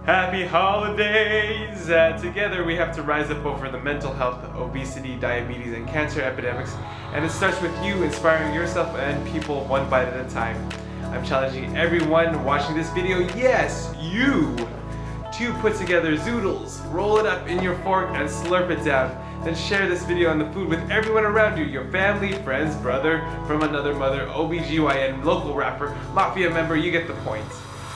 Happy holidays! Together we have to rise up over the mental health, obesity, diabetes, and cancer epidemics, and it starts with you inspiring yourself and people one bite at a time. I'm challenging everyone watching this video, yes, you, to put together zoodles, roll it up in your fork and slurp it down. Then share this video on the food with everyone around you, your family, friends, brother, from another mother, OBGYN, local rapper, mafia member, you get the point.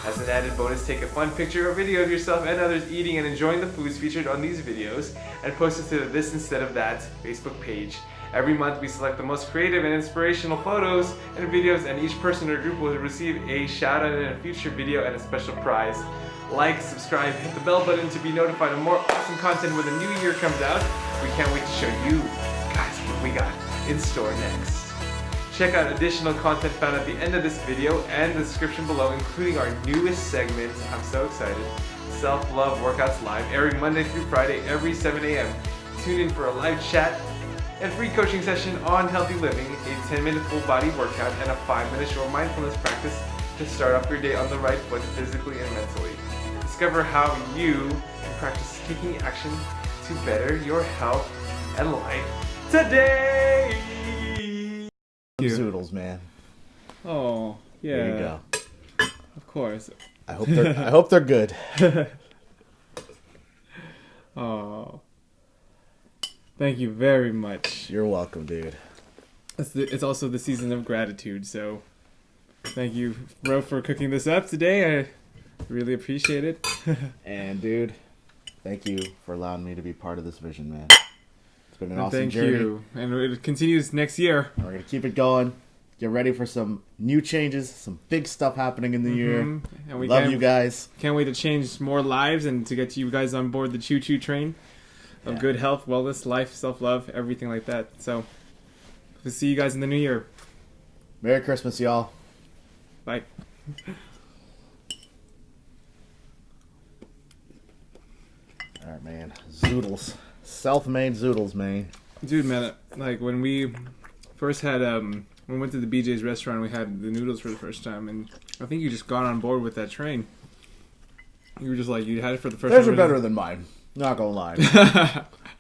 As an added bonus, take a fun picture or video of yourself and others eating and enjoying the foods featured on these videos and post it to the This Instead of That Facebook page. Every month we select the most creative and inspirational photos and videos, and each person or group will receive a shout out in a future video and a special prize. Like, subscribe, hit the bell button to be notified of more awesome content when the new year comes out. We can't wait to show you guys what we got in store next. Check out additional content found at the end of this video and the description below, including our newest segment, I'm so excited, Self-Love Workouts Live, airing Monday through Friday every 7 a.m. Tune in for a live chat and free coaching session on healthy living, a 10-minute full body workout, and a 5-minute short mindfulness practice to start off your day on the right foot physically and mentally. Discover how you can practice taking action to better your health and life today! Zoodles, man. Oh, yeah. There you go. Of course. I hope they're good. Oh. Thank you very much. You're welcome, dude. It's also the season of gratitude, so thank you, bro, for cooking this up today. I really appreciate it. And, dude, thank you for allowing me to be part of this vision, man. It's been an And awesome thank journey. you. And it continues next year. We're going to keep it going. Get ready for some new changes, some big stuff happening in the year. And we Love you guys. Can't wait to change more lives and to get you guys on board the choo-choo train of good health, wellness, life, self-love, everything like that. So, we'll see you guys in the new year. Merry Christmas, y'all. Bye. All right, man. Zoodles. Self-made zoodles, man. Dude, man, like when we first had, when we went to the BJ's restaurant, we had the noodles for the first time, and I think you just got on board with that train. You were just like, you had it for the first Theirs time. are better than mine. Not gonna lie.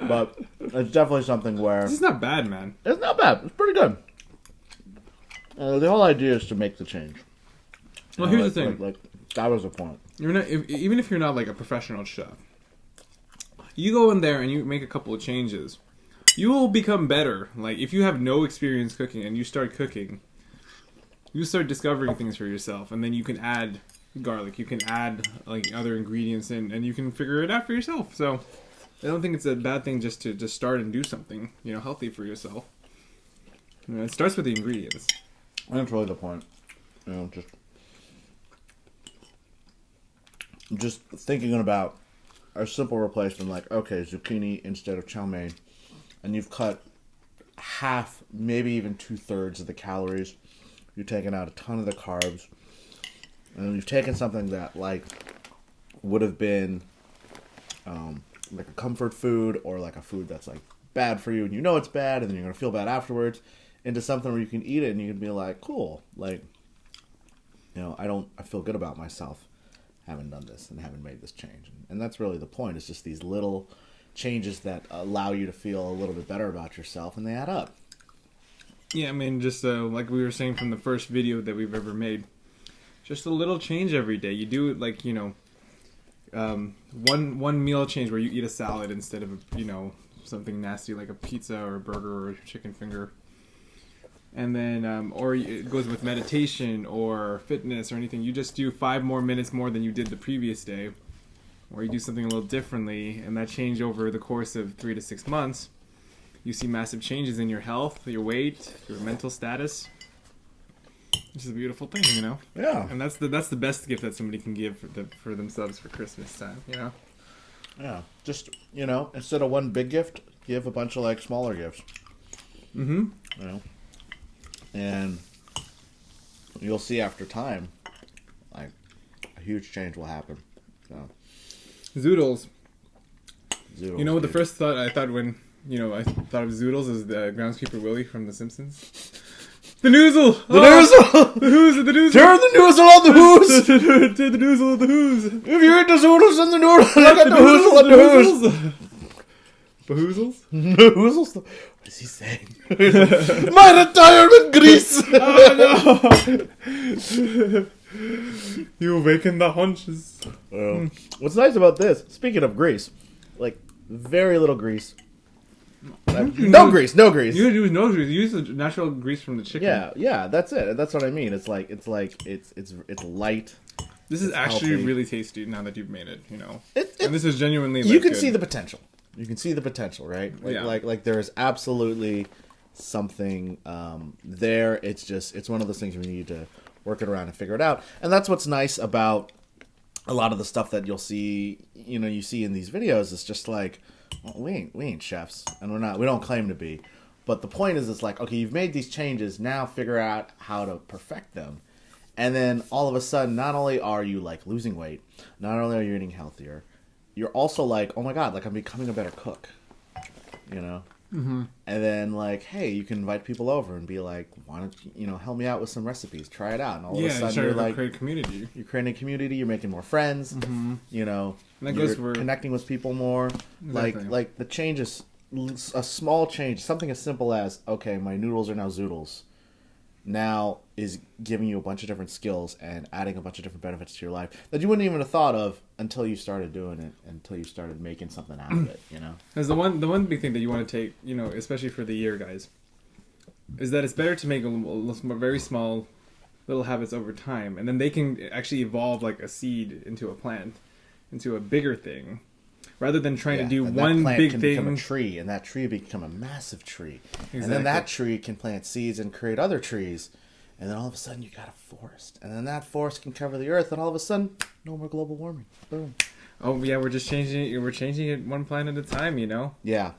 But it's definitely something where... This is not bad, man. It's not bad. It's pretty good. The whole idea is to make the change. Well, here's the thing. Like, that was the point. You're not, even if you're not like a professional chef, you go in there and you make a couple of changes, you will become better. Like, if you have no experience cooking and you start cooking, you start discovering things for yourself, and then you can add garlic, you can add like other ingredients in, and you can figure it out for yourself. So I don't think it's a bad thing just to just start and do something, you know, healthy for yourself. You know, it starts with the ingredients. That's really the point. You know, just thinking about a simple replacement, like, okay, zucchini instead of chow mein, and you've cut half, maybe even 2/3 of the calories. You've taken out a ton of the carbs, and you've taken something that like would have been like a comfort food or like a food that's like bad for you, and you know it's bad, and then you're gonna feel bad afterwards, into something where you can eat it and you can be like, cool, like, you know, I feel good about myself having done this and having made this change. And that's really the point. It's just these little changes that allow you to feel a little bit better about yourself, and they add up. Yeah, I mean, just like we were saying from the first video that we've ever made, just a little change every day. You do it like, you know, one meal change where you eat a salad instead of, you know, something nasty like a pizza or a burger or a chicken finger. And then, or it goes with meditation or fitness or anything. You just do 5 more minutes more than you did the previous day, or you do something a little differently, and that change over the course of 3 to 6 months, you see massive changes in your health, your weight, your mental status. Which is a beautiful thing, you know. Yeah. And that's the best gift that somebody can give for themselves for Christmas time, you know. Yeah. Just, you know, instead of one big gift, give a bunch of like smaller gifts. Mm-hmm. You know. And you'll see after time, like, a huge change will happen. So, Zoodles. zoodles, You know what the dude. first thought I thought when, you know, I thought of Zoodles as the groundskeeper Willie from The Simpsons? The noozle! The noozle! The whoozle, the noozle! Turn the noozle on the whoos! Turn the noozle on the whoos! If you eat the zoodles and the noodles, look at the noozle on the whoos! Bahoozles? Noozles? What is he saying? My retirement grease! Oh no! You awaken the haunches. What's nice about this, speaking of grease, like, very little grease. No grease. You use no grease. You use the natural grease from the chicken. Yeah, that's it. That's what I mean. It's light. This is actually healthy. really tasty now that you've made it, you know. And this is genuinely you can good. see the potential. You can see the potential, right? Like there is absolutely something there. It's one of those things we need to work it around and figure it out. And that's what's nice about a lot of the stuff that you'll see, you see in these videos. It's just like, well, we ain't chefs, and we don't claim to be. But the point is, it's like, okay, you've made these changes, now figure out how to perfect them. And then all of a sudden, not only are you like losing weight, not only are you eating healthier, you're also like, oh my god, like I'm becoming a better cook, Mm-hmm. And then like, hey, you can invite people over and be like, why don't you, help me out with some recipes, try it out, and all of a sudden you're like, create a community. You're creating a community, you're making more friends, mm-hmm. And that you're connecting with people more. Exactly. Like the change is a small change, something as simple as, okay, my noodles are now zoodles. Now is giving you a bunch of different skills and adding a bunch of different benefits to your life that you wouldn't even have thought of until you started doing it, until you started making something out of it, Because the one big thing that you want to take, especially for the year, guys, is that it's better to make very small little habits over time, and then they can actually evolve like a seed into a plant, into a bigger thing. Rather than trying to do one big thing, become a tree, and that tree become a massive tree, exactly. And then that tree can plant seeds and create other trees, and then all of a sudden you got a forest, and then that forest can cover the earth, and all of a sudden, no more global warming. Boom. Oh yeah, we're just changing it. We're changing it one plant at a time, Yeah.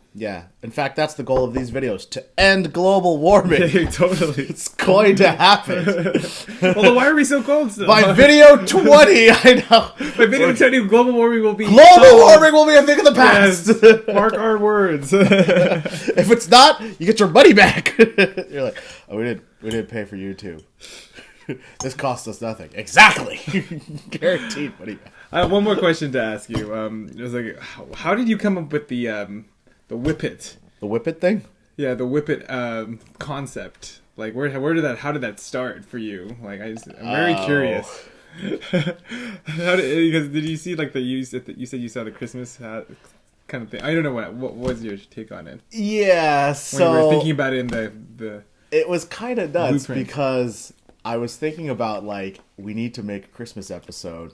In fact, that's the goal of these videos: to end global warming. Totally, it's going to happen. Although, why are we so cold still? By video 20, I know. By video 20, global warming will be a thing of the past. Yes. Mark our words. If it's not, you get your money back. You're like, oh, we didn't pay for YouTube. This cost us nothing. Exactly. Guaranteed money back. I have one more question to ask you. It was like, how did you come up with the whippet? The whippet thing? Yeah, the whippet concept. Like, how did that start for you? Like, I'm very curious. Because did you see like you said you saw the Christmas hat kind of thing? I don't know what was your take on it. Yeah, so when you were thinking about it in the it was kind of nuts blueprint. Because I was thinking about like we need to make a Christmas episode,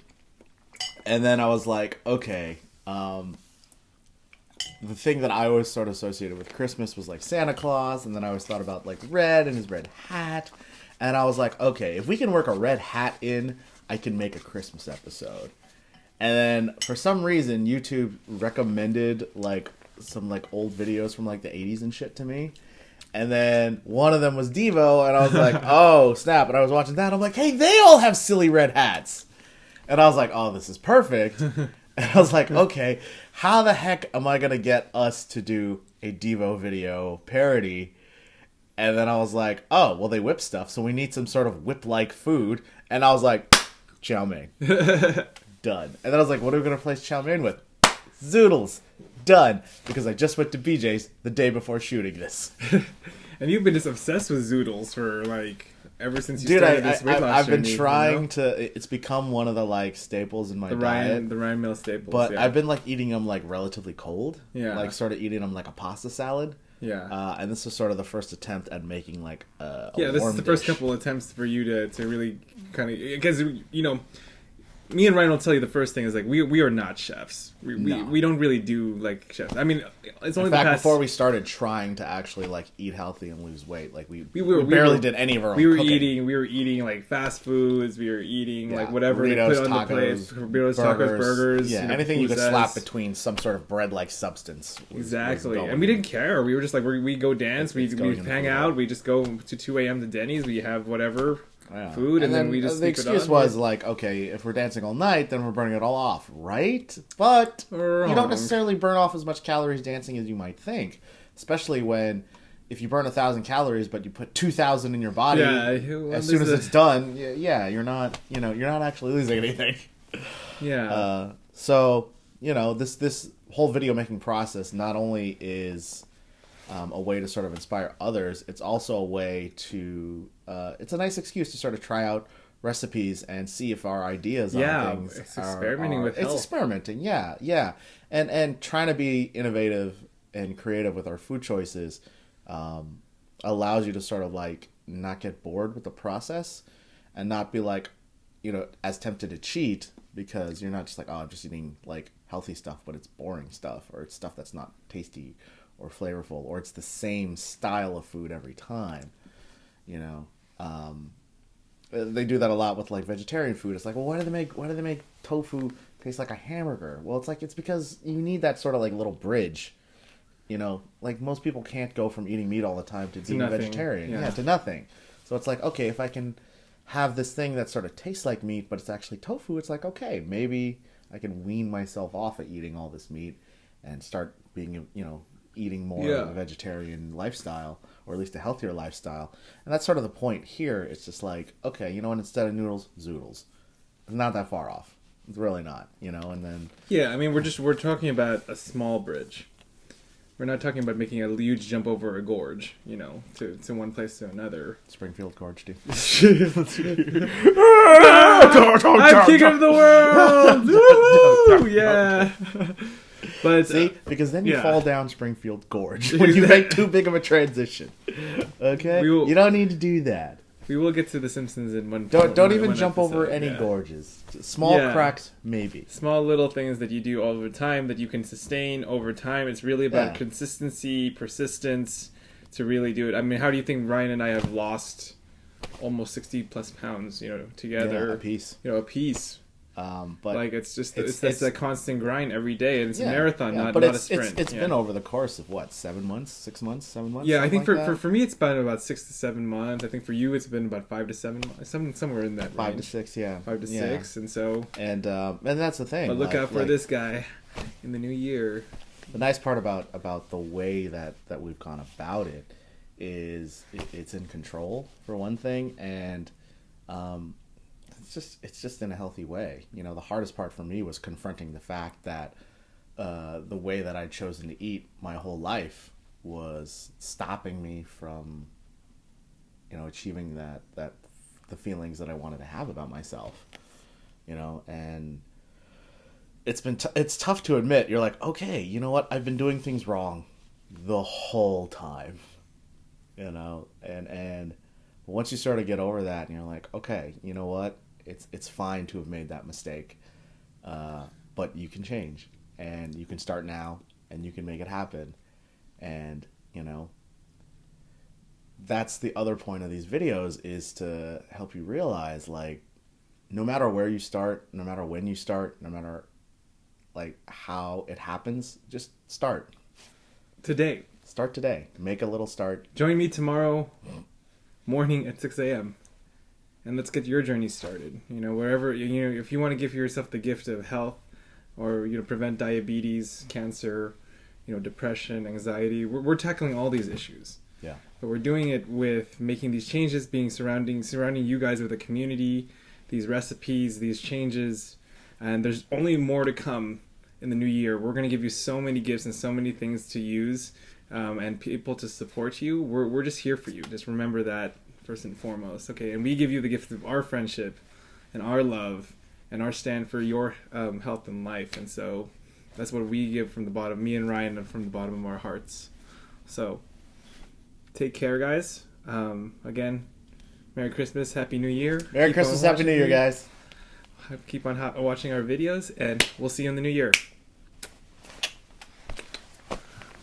and then I was like, okay, the thing that I always sort of associated with Christmas was like Santa Claus, and then I always thought about like red and his red hat, and I was like, okay, if we can work a red hat in, I can make a Christmas episode. And then for some reason YouTube recommended like some like old videos from like the 80s and shit to me. And then one of them was Devo, and I was like, oh, snap. And I was watching that. I'm like, hey, they all have silly red hats. And I was like, oh, this is perfect. And I was like, okay, how the heck am I going to get us to do a Devo video parody? And then I was like, oh, well, they whip stuff, so we need some sort of whip-like food. And I was like, chow mein. Done. And then I was like, what are we going to replace chow mein with? Zoodles. Done. Because I just went to BJ's the day before shooting this. And you've been just obsessed with zoodles for like ever since you started this weight loss I've been journey, trying to. It's become one of the like staples in my diet. The Ryan Mill staples. But I've been like eating them like relatively cold. Yeah. Like sort of eating them like a pasta salad. Yeah. And this was sort of the first attempt at making like a this warm is the first dish. couple attempts for you to really kind of, because me and Ryan will tell you the first thing is like we are not chefs. We don't really do like chefs. I mean, it's only in fact, the past before we started trying to actually like eat healthy and lose weight, like we barely did any of our own we were cooking. eating like fast foods. We were eating like whatever burritos, they put on tacos, the plate. Burritos, tacos, burgers. Anything you could pizzas. slap between some sort of bread-like substance. Exactly, and we didn't care. We were just like we go dance, we hang out, we just go to 2 a.m. to Denny's, we have whatever food, and then we just the excuse was like, okay, if we're dancing all night, then we're burning it all off, right? But you don't necessarily burn off as much calories dancing as you might think, especially when if you burn 1,000 calories, but you put 2,000 in your body, as soon as it's done, you're not, you're not actually losing anything. Yeah. So, this whole video making process not only is a way to sort of inspire others, it's also a way to, it's a nice excuse to sort of try out recipes and see if our ideas on things it's experimenting with health. It's experimenting, yeah. And trying to be innovative and creative with our food choices allows you to sort of like not get bored with the process and not be like, as tempted to cheat, because you're not just like, oh, I'm just eating like healthy stuff, but it's boring stuff, or it's stuff that's not tasty or flavorful, or it's the same style of food every time. They do that a lot with like vegetarian food. It's like, well, why do they make tofu taste like a hamburger? Well, it's because you need that sort of like little bridge. Like most people can't go from eating meat all the time to being a vegetarian. To nothing. So it's like, okay, if I can have this thing that sort of tastes like meat, but it's actually tofu, it's like, okay, maybe I can wean myself off of eating all this meat and start being, eating more of a vegetarian lifestyle, or at least a healthier lifestyle. And that's sort of the point here. It's just like, okay, instead of noodles, zoodles. It's not that far off. It's really not, and then... Yeah, I mean, we're talking about a small bridge. We're not talking about making a huge jump over a gorge, to one place to another. Springfield Gorge, dude. I'm king of the world! Woo! Yeah! But see, because then you fall down Springfield Gorge when you make too big of a transition. Okay? You don't need to do that. We will get to The Simpsons in one. Don't even jump over any gorges. Small cracks, maybe. Small little things that you do all the time that you can sustain over time. It's really about consistency, persistence to really do it. I mean, how do you think Ryan and I have lost almost 60 plus pounds, together? Yeah, a piece. A piece. But like it's a constant grind every day, and it's a marathon, not a sprint. It's been over the course of what, 7 months, 6 months, 7 months. Yeah, I think for me it's been about 6 to 7 months. I think for you it's been about 5 to 7 months, somewhere in that range. 5 to 6, yeah. 5 to 6, and so. And that's the thing. But look out for this guy in the new year. The nice part about the way that we've gone about it is it's in control for one thing, and it's just in a healthy way. The hardest part for me was confronting the fact that the way that I'd chosen to eat my whole life was stopping me from, achieving that the feelings that I wanted to have about myself. And it's tough to admit. You're like, okay, you know what? I've been doing things wrong the whole time. And once you sort of get over that, and you're like, okay, you know what? It's fine to have made that mistake, but you can change, and you can start now, and you can make it happen. And that's the other point of these videos, is to help you realize, like, no matter where you start, no matter when you start, no matter like how it happens, just start today. Start today. Make a little start. Join me tomorrow morning at 6 a.m. and let's get your journey started. Wherever, if you want to give yourself the gift of health, or, prevent diabetes, cancer, depression, anxiety, we're tackling all these issues. Yeah. But we're doing it with making these changes, surrounding you guys with a community, these recipes, these changes, and there's only more to come in the new year. We're going to give you so many gifts and so many things to use, and people to support you. We're just here for you. Just remember that. First and foremost, okay, and we give you the gift of our friendship and our love and our stand for your health and life, and so that's what we give from the bottom, me and Ryan, from the bottom of our hearts. So take care, guys. Again, Merry Christmas, Happy New Year. Merry Christmas, Happy New Year, guys. Keep on watching our videos, and we'll see you in the new year.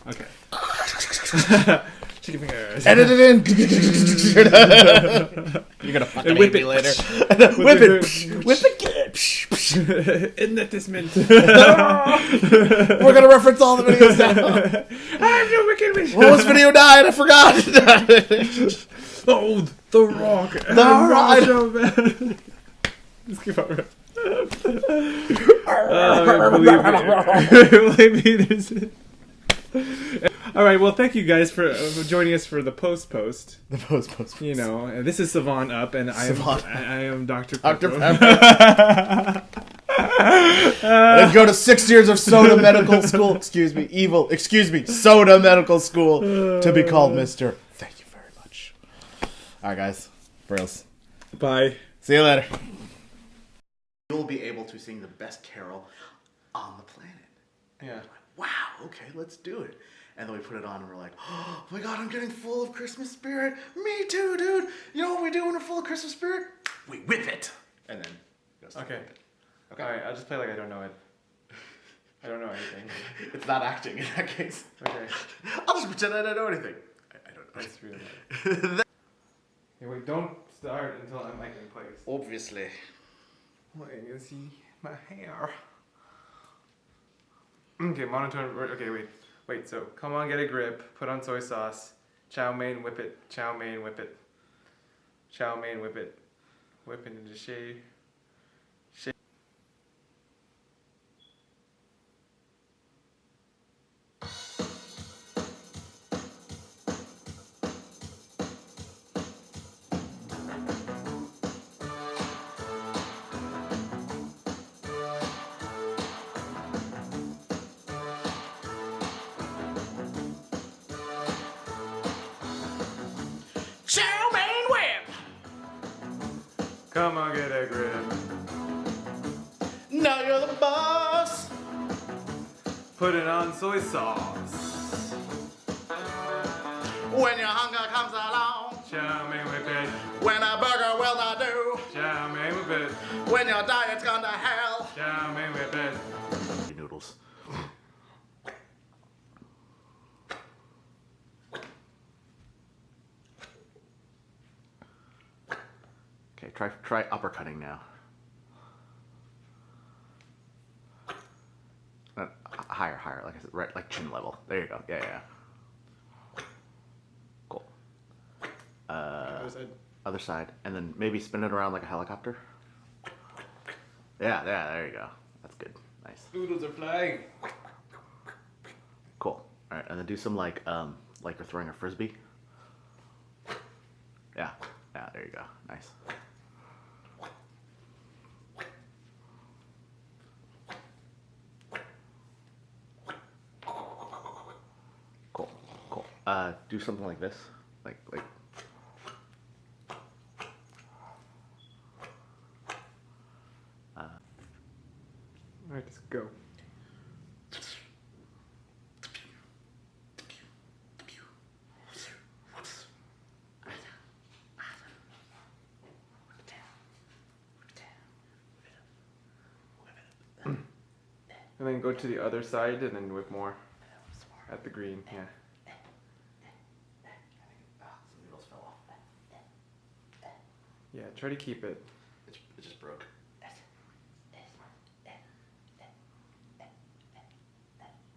Okay. Chicken fingers. Edit it in. You're gonna fucking hate me later. Whip it. Isn't that this mint? We're gonna reference all the videos now. I'm the wicked witch. What was video 9? I forgot. Oh, The Rock. The Rock. Let's keep on. Believe me, there's. All right. Well, thank you guys for joining us for the post. The post. You know, this is Savant Up, and I am Dr. Dr. Pepper. Let's go to 6 years of Soda Medical School. Excuse me, Soda Medical School to be called Mr. Thank you very much. All right, guys. Brills. Bye. See you later. You'll be able to sing the best carol on the planet. Yeah. Wow, okay, let's do it. And then we put it on and we're like, oh my god, I'm getting full of Christmas spirit. Me too, dude. You know what we do when we're full of Christmas spirit? We whip it. And then goes Okay. whip it. Okay. All right. I'll just play like I don't know it. I don't know anything. It's not acting in that case. Okay. I'll just pretend I don't know anything. I don't know. That's really nice. Hey, wait, don't start until I'm like in place. Obviously. Wait, you can see my hair. Okay, monotone. Okay, wait. So come on, get a grip. Put on soy sauce. Chow mein, whip it. Chow mein, whip it. Chow mein, whip it. Whip it into shave. Chow mein whip! Come on, get a grip. Now you're the boss! Put it on soy sauce. When your hunger comes along, Chow mein, whip it. when a burger will not do, Chow mein, whip it. when your diet's gone to hell. Chow mein, whip it. Noodles. Okay, try uppercutting now. Higher, like I said, right, like chin level. There you go. Yeah. Cool. Other side, and then maybe spin it around like a helicopter. Yeah, there you go. That's good. Nice. Noodles are flying. Cool. All right, and then do some like you're throwing a frisbee. Yeah, there you go. Nice. Cool. Do something like this, like. All right, let's go. And then go to the other side and then whip more at the green, yeah. Some noodles fell off. Yeah, try to keep it. It just broke.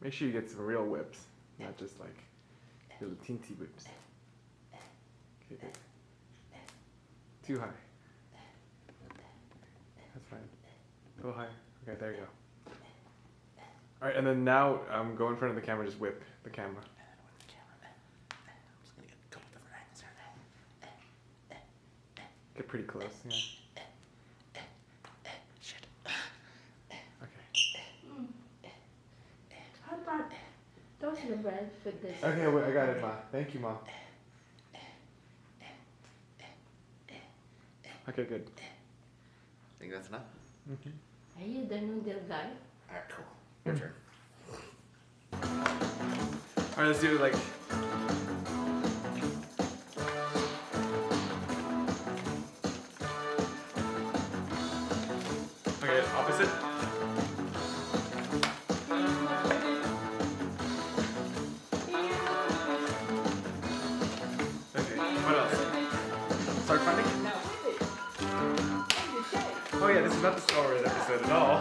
Make sure you get some real whips, not just like little teensy whips. Okay, good. Too high. That's fine. A little higher. Okay, there you go. Alright, and then now go in front of the camera, just whip the camera. I'm just gonna get a couple different angles here. Get pretty close, yeah. Shit. Okay. How about toast the bread with this? Okay, wait, I got it, Ma. Thank you, Ma. Okay, good. Think that's enough? Are you the noodle guy? Alright, cool. Your turn. Alright, let's do it like... Okay, opposite. Okay, what else? Start finding? Oh yeah, this is not the Star Wars episode at all.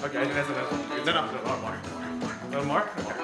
Okay, I think that's enough. No, one more. A little more? Okay.